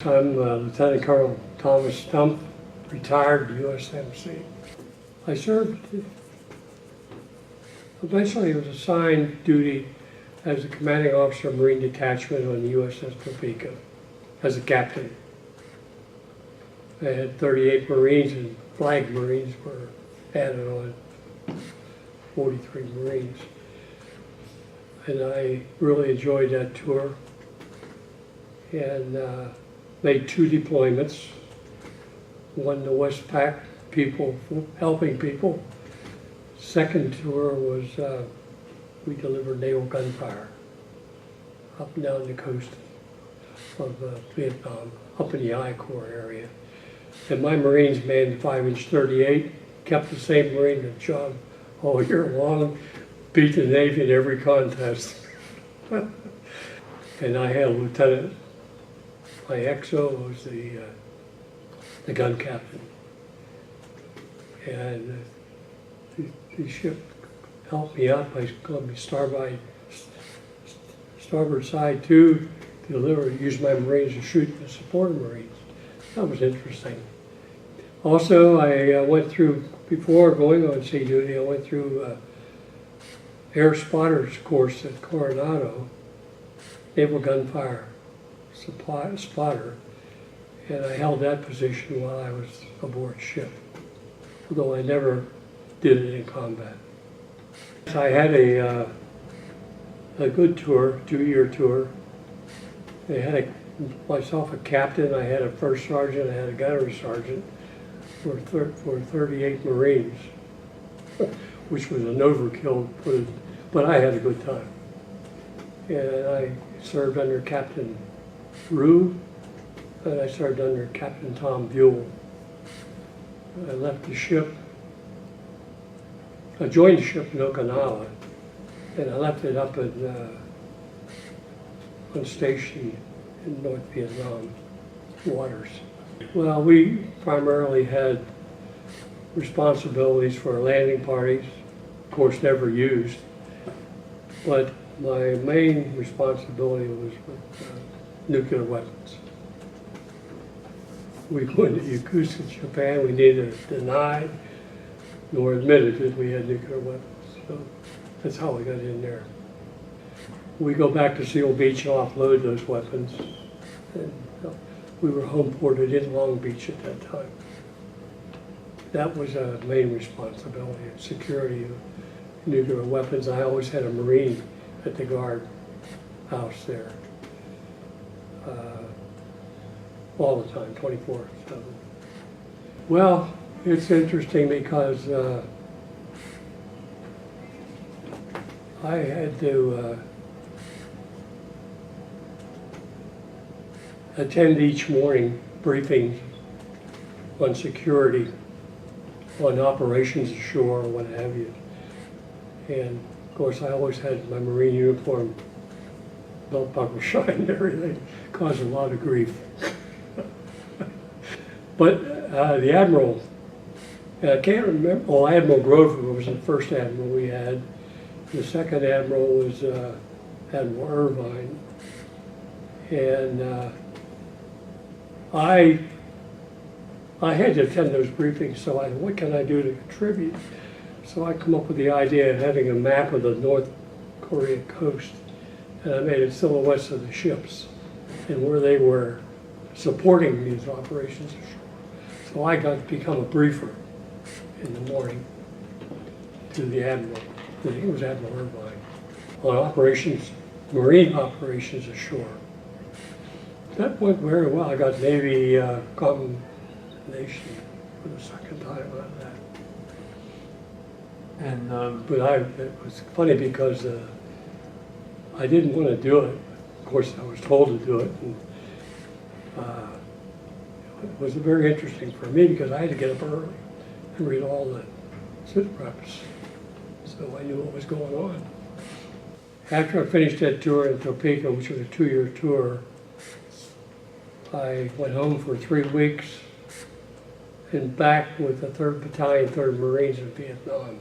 I'm Lieutenant Colonel Thomas Stumpf, retired USMC. I served, eventually was assigned duty as a commanding officer of Marine Detachment on the USS Topeka as a captain. I had 38 Marines, and flag Marines were added on, 43 Marines. And I really enjoyed that tour and made 2 deployments. One to Westpac, people, helping people. Second tour was we delivered naval gunfire up and down the coast of Vietnam, up in the I Corps area. And my Marines manned 5-inch 38, kept the same Marine that job all year long, beat the Navy in every contest. And I had a lieutenant. My XO was the gun captain. And the ship helped me out by calling me starboard side 2 to deliver, use my Marines to shoot and support Marines. That was interesting. Also, I went through, before going on sea duty, I went through air spotters course at Coronado, naval gunfire spotter, and I held that position while I was aboard ship, although I never did it in combat. I had a good tour, 2-year tour. I had myself a captain, I had a first sergeant, I had a gunnery sergeant for 38 Marines, which was an overkill, but I had a good time. And I served under Captain Rue, and I served under Captain Tom Buell. I left the ship, I joined the ship in Okinawa, and I left it up on station in North Vietnam waters. Well, we primarily had responsibilities for landing parties, of course never used, but my main responsibility was with nuclear weapons. We went to Yokosuka, Japan. We neither denied nor admitted that we had nuclear weapons. So that's how we got in there. We go back to Seal Beach and offload those weapons. And we were home ported in Long Beach at that time. That was a main responsibility, security of nuclear weapons. I always had a Marine at the guard house there. All the time, 24/7. Well, it's interesting because I had to attend each morning briefings on security, on operations ashore, what have you. And of course, I always had my Marine uniform, belt buckle shine and everything, caused a lot of grief. But the Admiral, I can't remember, well, Admiral Grover was the first Admiral we had. The second Admiral was Admiral Irvine. And I had to attend those briefings, so what can I do to contribute? So I come up with the idea of having a map of the North Korea coast, and I made silhouettes of the ships and where they were supporting these operations. So I got to become a briefer in the morning to the Admiral. I think it was Admiral Irvine, on operations, Marine operations ashore. That went very well. I got Navy commendation for the second time on that. And but it was funny because I didn't want to do it. Of course, I was told to do it. And, it was very interesting for me because I had to get up early and read all the sit reps, so I knew what was going on. After I finished that tour in Topeka, which was a 2-year tour, I went home for 3 weeks and back with the 3rd Battalion, 3rd Marines in Vietnam.